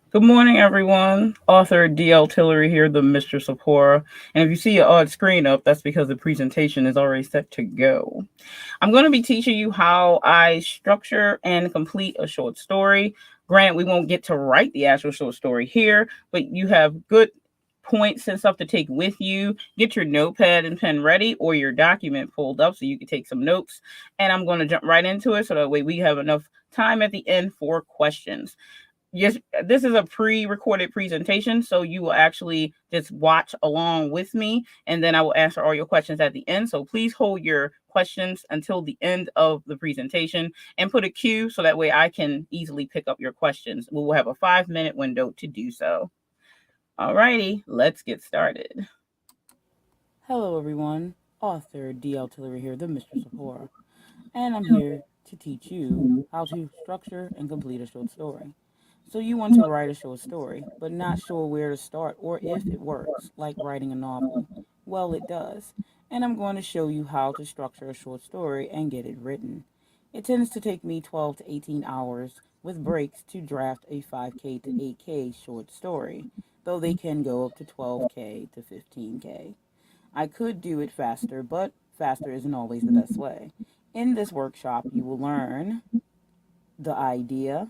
Good morning, everyone. Author D.L. Tillery here, the Mistress of Horror. And if you see an odd screen up, that's because the presentation is already set to go. I'm going to be teaching you how I structure and complete a short story. Granted, we won't get to write the actual short story here, but you have good points and stuff to take with you. Get your notepad and pen ready or your document pulled up so you can take some notes. And I'm going to jump right into it so that way we have enough time at the end for questions. Yes, this is a pre-recorded presentation, so you will actually just watch along with me, and then I will answer all your questions at the end. So please hold your questions until the end of the presentation and put a cue so that way I can easily pick up your questions. We will have a 5-minute window to do so. Alrighty, let's get started. Hello, everyone. Author D.L. Tillery here, the Mistress of Horror, and I'm here to teach you how to structure and complete a short story. So, you want to write a short story, but not sure where to start or if it works, like writing a novel. Well, it does, and I'm going to show you how to structure a short story and get it written. It tends to take me 12 to 18 hours with breaks to draft a 5K to 8K short story, though they can go up to 12K to 15K. I could do it faster, but faster isn't always the best way. In this workshop, you will learn the idea,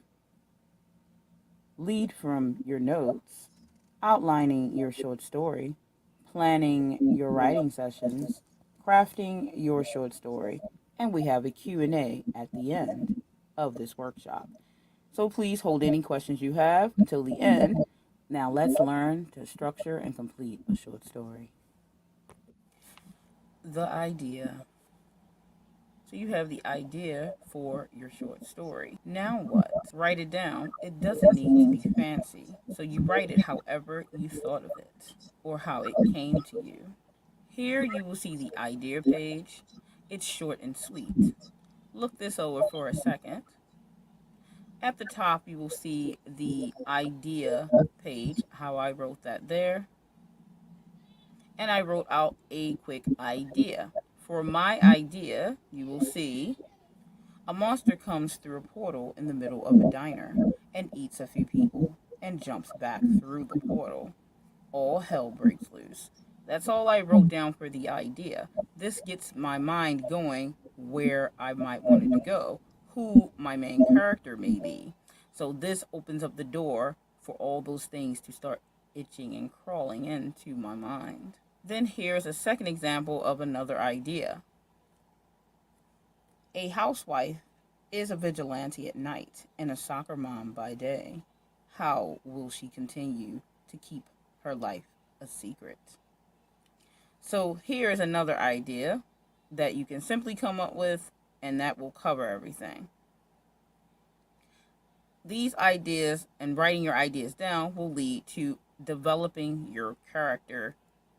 lead from your notes, outlining your short story, planning your writing sessions, crafting your short story, and we have a Q&A at the end of this workshop. So please hold any questions you have until the end. Now let's learn to structure and complete a short story. The idea. So you have the idea for your short story. Now what? Write it down. It doesn't need to be fancy. So you write it however you thought of it or how it came to you. Here you will see the idea page. It's short and sweet. Look this over for a second. At the top you will see the idea page, how I wrote that there. And I wrote out a quick idea. For my idea, you will see a monster comes through a portal in the middle of a diner and eats a few people and jumps back through the portal. All hell breaks loose. That's all I wrote down for the idea. This gets my mind going where I might want it to go, who my main character may be. So this opens up the door for all those things to start itching and crawling into my mind. Then here's a second example of another idea. A housewife is a vigilante at night and a soccer mom by day. How will she continue to keep her life a secret? So here is another idea that you can simply come up with, and that will cover everything. These ideas and writing your ideas down will lead to developing your character,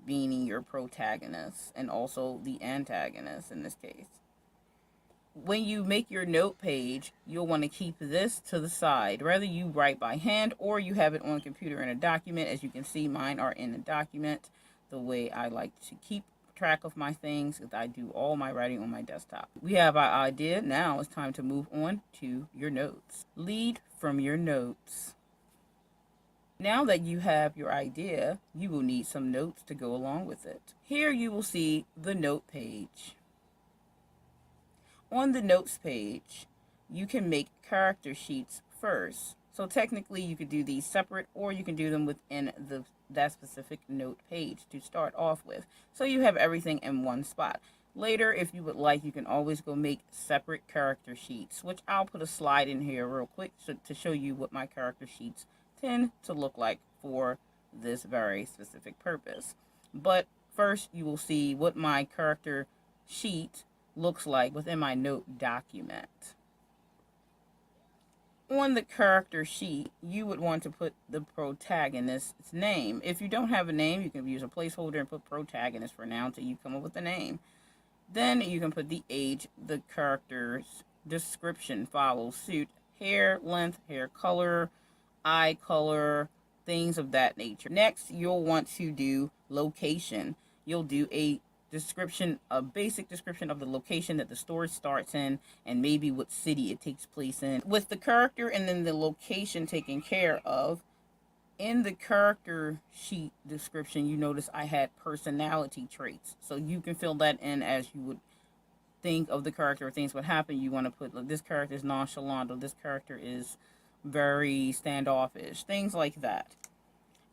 meaning your protagonist and also the antagonist in this case. When you make your note page, you'll want to keep this to the side. Whether you write by hand or you have it on a computer in a document. As you can see, mine are in a document. The way I like to keep track of my things is I do all my writing on my desktop. We have our idea. Now it's time to move on to your notes. Lead from your notes. Now that you have your idea, you will need some notes to go along with it. Here you will see the note page. On the notes page, you can make character sheets first. So technically you could do these separate or you can do them within that specific note page to start off with. So you have everything in one spot. Later, if you would like, you can always go make separate character sheets, which I'll put a slide in here real quick to show you what my character sheets tend to look like for this very specific purpose. But first, you will see what my character sheet looks like within my note document. On the character sheet, you would want to put the protagonist's name. If you don't have a name, you can use a placeholder and put protagonist for now until you come up with a name. Then you can put the age, the character's description follows suit, hair length, hair color, eye color, things of that nature. Next, you'll want to do location. You'll do a description, a basic description of the location that the story starts in and maybe what city it takes place in. With the character and then the location taken care of, In the character sheet description, you notice I had personality traits. So you can fill that in as you would think of the character or things would happen. You want to put, like, this character is nonchalant, or this character is very standoffish, things like that.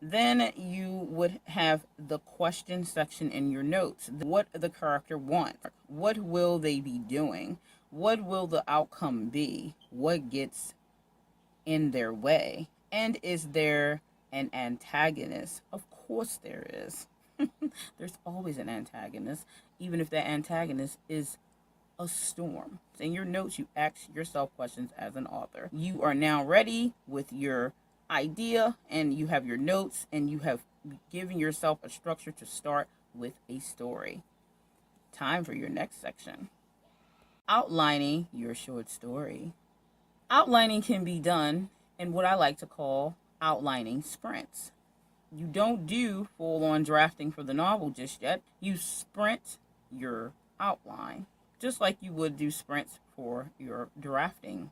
Then you would have the question section in your notes. What the character wants. What will they be doing? What will the outcome be? What gets in their way? And is there an antagonist? Of course there is. There's always an antagonist, even if that antagonist is a storm. In your notes, you ask yourself questions as an author. You are now ready with your idea, and you have your notes, and you have given yourself a structure to start with a story. Time for your next section. Outlining your short story. Outlining can be done in what I like to call outlining sprints. You don't do full-on drafting for the novel just yet. You sprint your outline, just like you would do sprints for your drafting.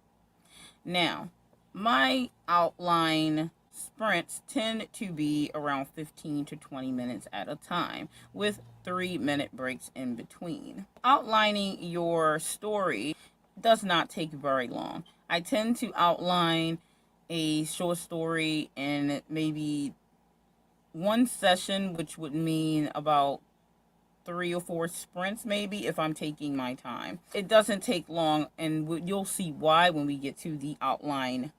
Now, my outline sprints tend to be around 15 to 20 minutes at a time, with 3-minute breaks in between. Outlining your story does not take very long. I tend to outline a short story in maybe one session, which would mean about 3 or 4 sprints, maybe, if I'm taking my time. It doesn't take long, and you'll see why when we get to the outline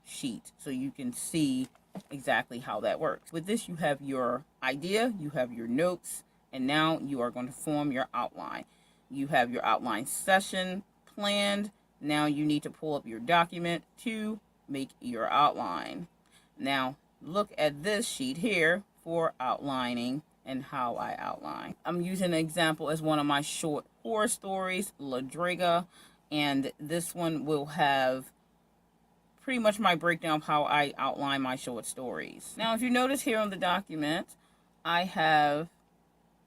sheet, so you can see exactly how that works. With this, you have your idea, you have your notes, and now you are going to form your outline. You have your outline session planned. Now you need to pull up your document to make your outline. Now look at this sheet here for outlining and how I outline. I'm using an example as one of my short horror stories, La Draga, and this one will have pretty much my breakdown of how I outline my short stories. Now, if you notice here on the document, I have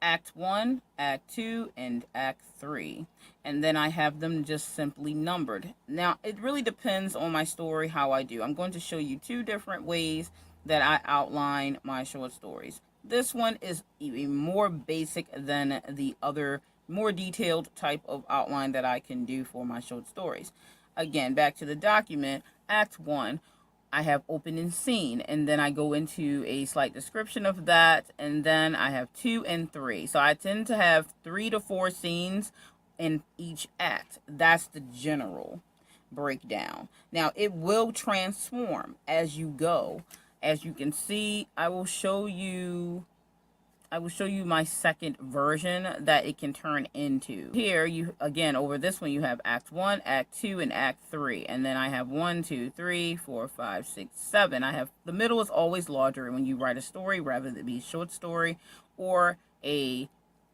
Act 1, Act 2, and Act 3. And then I have them just simply numbered. Now, it really depends on my story how I do. I'm going to show you 2 different ways that I outline my short stories. This one is even more basic than the other, more detailed type of outline that I can do for my short stories. Again, back to the document, Act 1, I have opening scene, and then I go into a slight description of that, and then I have 2 and 3. So I tend to have 3 to 4 scenes in each act. That's the general breakdown. Now, it will transform as you go. As you can see, I will show you my second version that it can turn into. Here, you again, over this one, you have Act 1, Act 2, and Act 3. And then I have 1, 2, 3, 4, 5, 6, 7. I have, the middle is always larger when you write a story, rather than be a short story or a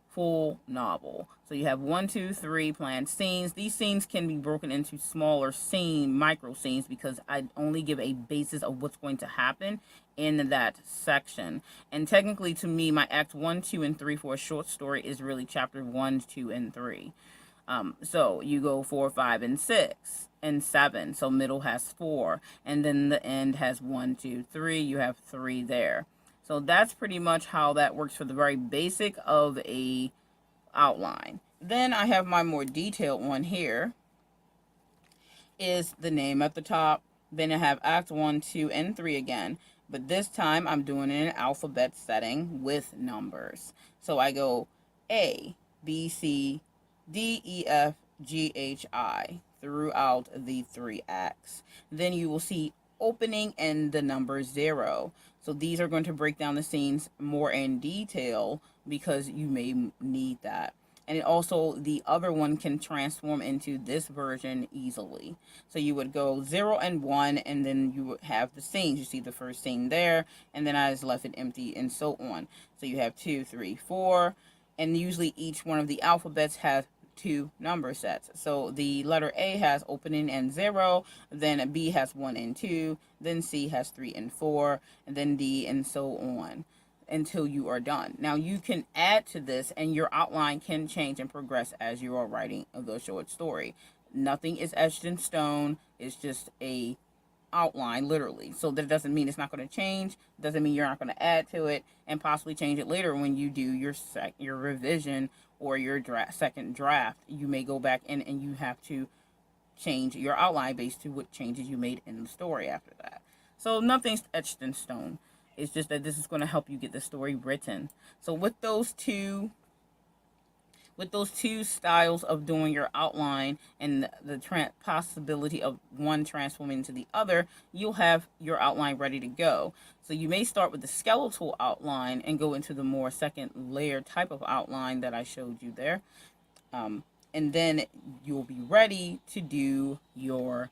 full novel. So you have 1, 2, 3 planned scenes. These scenes can be broken into smaller micro scenes, because I only give a basis of what's going to happen in that section. And technically, to me, my Act 1, 2, and 3 for a short story is really Chapter 1, 2, and 3. So you go 4, 5, and 6, and 7. So middle has 4, and then the end has 1, 2, 3. You have 3 there. So that's pretty much how that works for the very basic of a outline. Then I have my more detailed one here, is the name at the top. Then I have Act 1, 2, and 3 again. But this time I'm doing it in an alphabet setting with numbers. So I go A, B, C, D, E, F, G, H, I throughout the 3 acts. Then you will see opening and the number 0. So these are going to break down the scenes more in detail, because you may need that. And also, the other one can transform into this version easily. So you would go 0 and 1, and then you would have the scenes. You see the first scene there, and then I just left it empty, and so on. So you have 2, 3, 4, and usually each one of the alphabets has 2 number sets. So the letter A has opening and 0, then B has 1 and 2, then C has 3 and 4, and then D, and so on until you are done. Now you can add to this, and your outline can change and progress as you are writing the short story. Nothing is etched in stone. It's just a outline, literally. So that doesn't mean it's not going to change. Doesn't mean you're not going to add to it and possibly change it later when you do your revision or your second draft. You may go back in and you have to change your outline based to what changes you made in the story after that. So nothing's etched in stone. It's just that this is going to help you get the story written. So with those two styles of doing your outline and the possibility of one transforming into the other, you'll have your outline ready to go. So you may start with the skeletal outline and go into the more second layer type of outline that I showed you there. And then you'll be ready to do your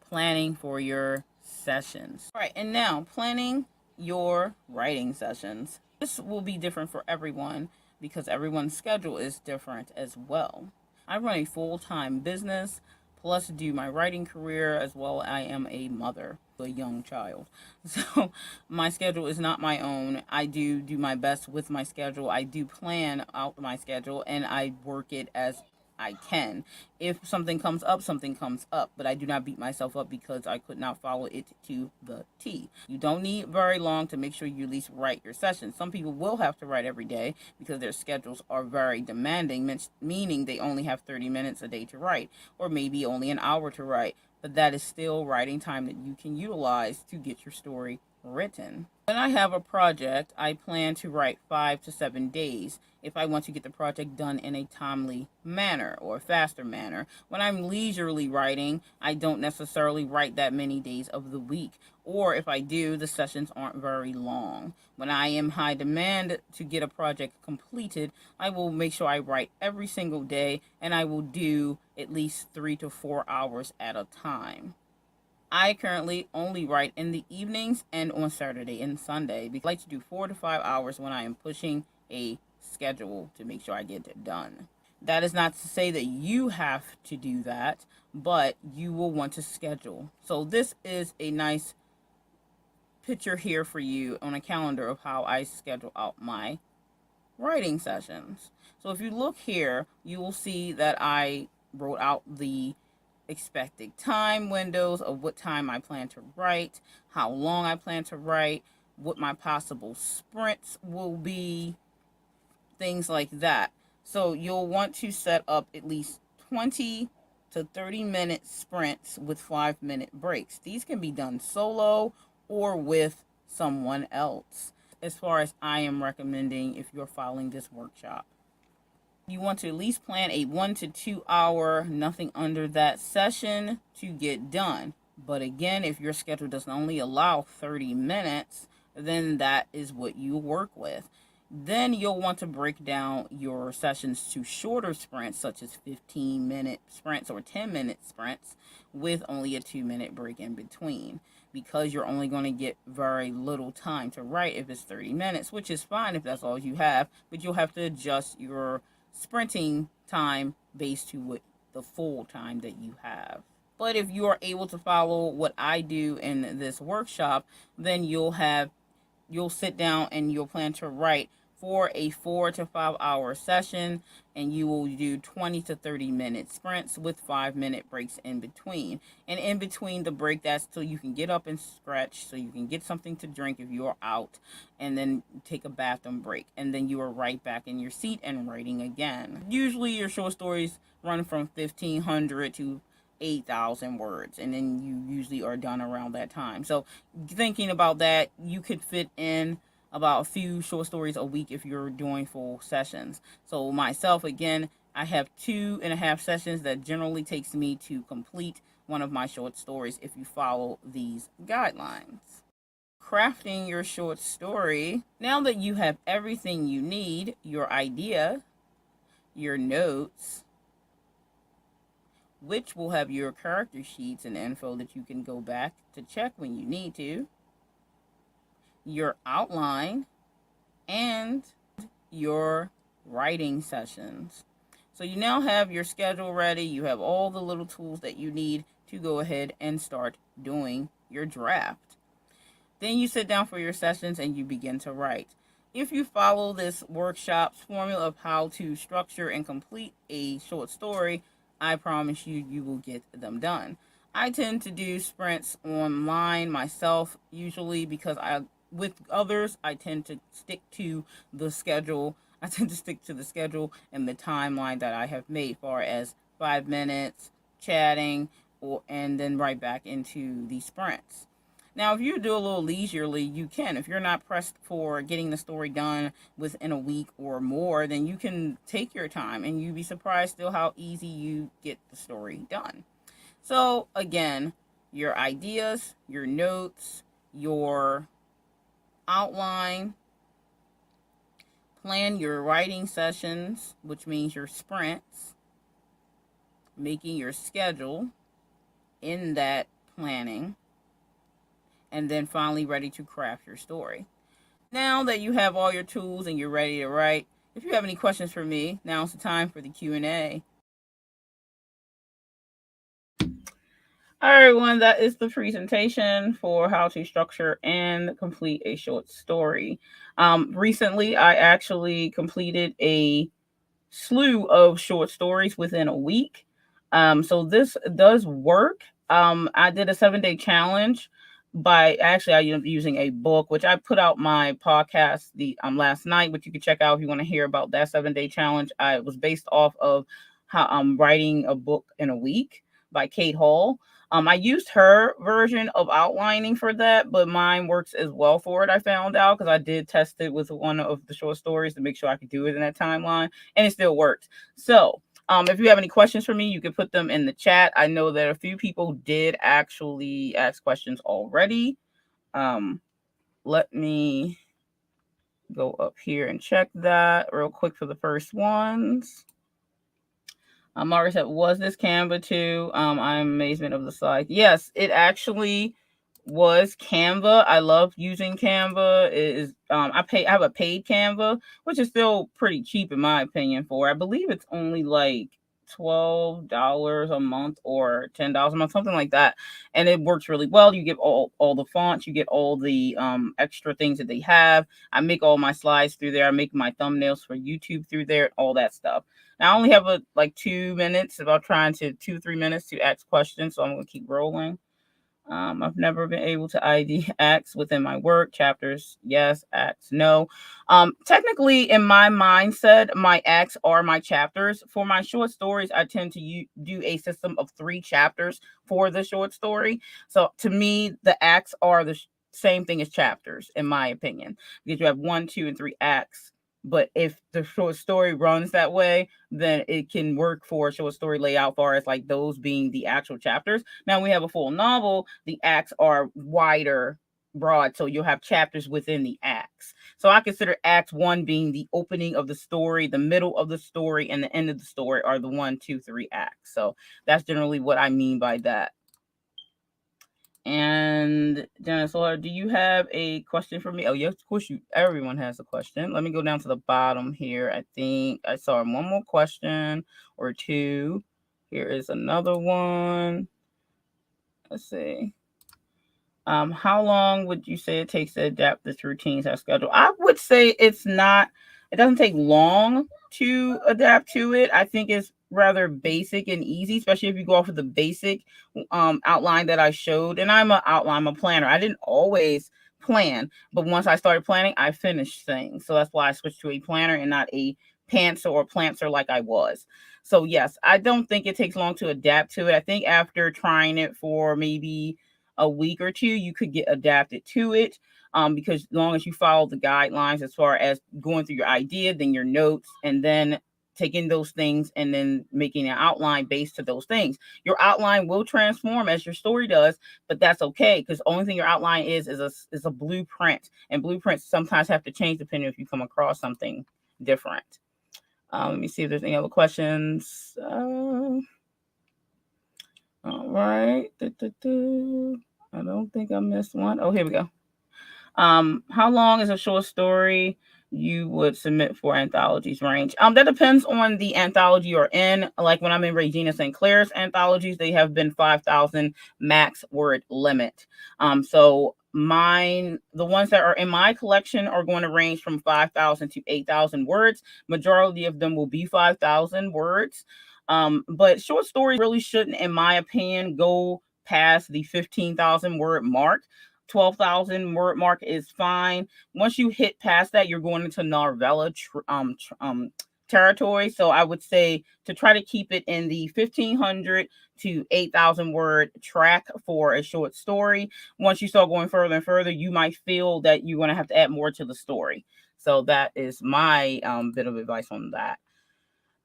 planning for your sessions. All right, and now planning your writing sessions. This will be different for everyone because everyone's schedule is different as well. I run a full-time business, plus do my writing career as well. I am a mother of a young child. So my schedule is not my own. I do my best with my schedule. I do plan out my schedule and I work it as I can. If something comes up, something comes up, but I do not beat myself up because I could not follow it to the T. You don't need very long to make sure you at least write your session. Some people will have to write every day because their schedules are very demanding, meaning they only have 30 minutes a day to write, or maybe only an hour to write, but that is still writing time that you can utilize to get your story written. When I have a project, I plan to write 5 to 7 days if I want to get the project done in a timely manner or a faster manner. When I'm leisurely writing, I don't necessarily write that many days of the week, or if I do, the sessions aren't very long. When I am high demand to get a project completed, I will make sure I write every single day, and I will do at least 3 to 4 hours at a time. I currently only write in the evenings and on Saturday and Sunday because I like to do 4 to 5 hours when I am pushing a schedule to make sure I get it done. That is not to say that you have to do that, but you will want to schedule. So this is a nice picture here for you on a calendar of how I schedule out my writing sessions. So if you look here, you will see that I wrote out the expected time windows of what time I plan to write, how long I plan to write, what my possible sprints will be, things like that. So you'll want to set up at least 20 to 30-minute sprints with 5-minute breaks. These can be done solo or with someone else, as far as I am recommending if you're following this workshop. You want to at least plan a 1 to 2 hour, nothing under that session to get done. But again, if your schedule doesn't only allow 30 minutes, then that is what you work with. Then you'll want to break down your sessions to shorter sprints, such as 15-minute sprints or 10-minute sprints with only a 2-minute break in between, because you're only going to get very little time to write if it's 30 minutes, which is fine if that's all you have, but you'll have to adjust your sprinting time based to what the full time that you have. But if you are able to follow what I do in this workshop, then you'll sit down and you'll plan to write for a 4 to 5 hour session, and you will do 20 to 30-minute sprints with 5-minute breaks in between. And in between the break, that's so you can get up and stretch, so you can get something to drink if you're out, and then take a bathroom break. And then you are right back in your seat and writing again. Usually your short stories run from 1,500 to 8,000 words, and then you usually are done around that time. So thinking about that, you could fit in about a few short stories a week if you're doing full sessions. So myself, again, I have 2.5 sessions that generally takes me to complete one of my short stories if you follow these guidelines. Crafting your short story. Now that you have everything you need, your idea, your notes, which will have your character sheets and info that you can go back to check when you need to, your outline, and your writing sessions. So you now have your schedule ready. You have all the little tools that you need to go ahead and start doing your draft. Then you sit down for your sessions and you begin to write. If you follow this workshop's formula of how to structure and complete a short story, I promise you, you will get them done. I tend to do sprints online myself, usually because with others, I tend to stick to the schedule. I tend to stick to the schedule and the timeline that I have made, far as 5 minutes chatting, and then right back into the sprints. Now, if you do a little leisurely, you can. If you're not pressed for getting the story done within a week or more, then you can take your time, and you'd be surprised still how easy you get the story done. So, again, your ideas, your notes, your outline, plan your writing sessions, which means your sprints, making your schedule in that planning, and then finally ready to craft your story. Now that you have all your tools and you're ready to write, if you have any questions for me, now's the time for the Q&A. All right, everyone, that is the presentation for how to structure and complete a short story. Recently, I actually completed a slew of short stories within a week. So this does work. I did a 7-day challenge by actually I ended up using a book, which I put out my podcast the last night, which you can check out if you want to hear about that 7-day challenge. I was based off of how I'm writing a book in a week by Kate Hall. I used her version of outlining for that, but mine works as well for it. I found out because I did test it with one of the short stories to make sure I could do it in that timeline, and it still works. So, if you have any questions for me, you can put them in the chat. I know that a few people did actually ask questions already. Let me go up here and check that real quick for the first ones. Margaret said, was this Canva too? I'm amazement of the slide. Yes, it actually was Canva. I love using Canva. It is I have a paid Canva, which is still pretty cheap in my opinion for. I believe it's only like $12 a month or $10 a month, something like that. And it works really well. You get all the fonts, you get all the extra things that they have. I make all my slides through there. I make my thumbnails for YouTube through there, all that stuff. Now I only have like 2 minutes, about trying to 2-3 minutes to ask questions, so I'm gonna keep rolling. I've never been able to ID acts within my work. Chapters, yes. Acts, no. Technically, in my mindset, my acts are my chapters. For my short stories, I tend to do a system of 3 chapters for the short story. So to me, the acts are the same thing as chapters, in my opinion, because you have 1, 2, and 3 acts. But if the short story runs that way, then it can work for a short story layout, far as like those being the actual chapters. Now we have a full novel, the acts are wider, broad, so you'll have chapters within the acts. So I consider act 1 being the opening of the story, the middle of the story, and the end of the story are the 1, 2, 3 acts. So that's generally what I mean by that. And Janice, do you have a question for me? Oh, yes, of course everyone has a question. Let me go down to the bottom here. I think I saw one more question or 2. Here is another one. Let's see. How long would you say it takes to adapt this routine to our schedule? I would say it doesn't take long to adapt to it. I think it's rather basic and easy, especially if you go off of the basic outline that I showed. And I'm a planner. I didn't always plan, but once I started planning, I finished things. So that's why I switched to a planner and not a pantser or plantser like I was. So yes, I don't think it takes long to adapt to it. I think after trying it for maybe a week or 2, you could get adapted to it, because as long as you follow the guidelines as far as going through your idea, then your notes, and then taking those things and then making an outline based to those things. Your outline will transform as your story does, but that's okay, because the only thing your outline is a blueprint, and blueprints sometimes have to change depending if you come across something different. Let me see if there's any other questions. All right. I don't think I missed one. Oh, here we go. How long is a short story you would submit for anthologies range? That depends on the anthology you're in. Like when I'm in Regina St. Clair's anthologies, they have been 5,000 max word limit. So the ones that are in my collection are going to range from 5,000 to 8,000 words. Majority of them will be 5,000 words. But short stories really shouldn't, in my opinion, go past the 15,000 word mark. 12,000 word mark is fine. Once you hit past that, you're going into novella territory. So I would say to try to keep it in the 1,500 to 8,000 word track for a short story. Once you start going further and further, you might feel that you're going to have to add more to the story. So that is my bit of advice on that.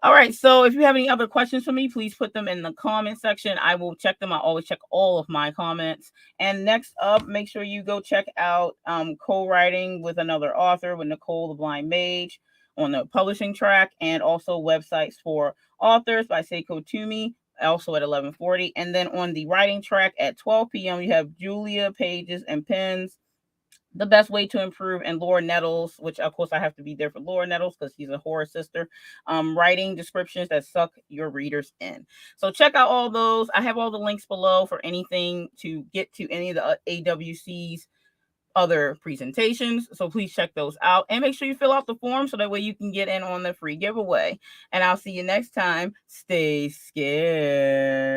All right. So if you have any other questions for me, please put them in the comment section. I will check them. I always check all of my comments. And next up, make sure you go check out co-writing with another author with Nicole the Blind Mage on the publishing track, and also websites for authors by Seiko Toomey, also at 11:40. And then on the writing track at 12 p.m., you have Julia Pages and Pens, The Best Way to Improve, and Laura Nettles, which of course I have to be there for Laura Nettles because she's a horror sister, writing descriptions that suck your readers in. So check out all those. I have all the links below for anything to get to any of the AWC's other presentations. So please check those out and make sure you fill out the form so that way you can get in on the free giveaway. And I'll see you next time. Stay scared.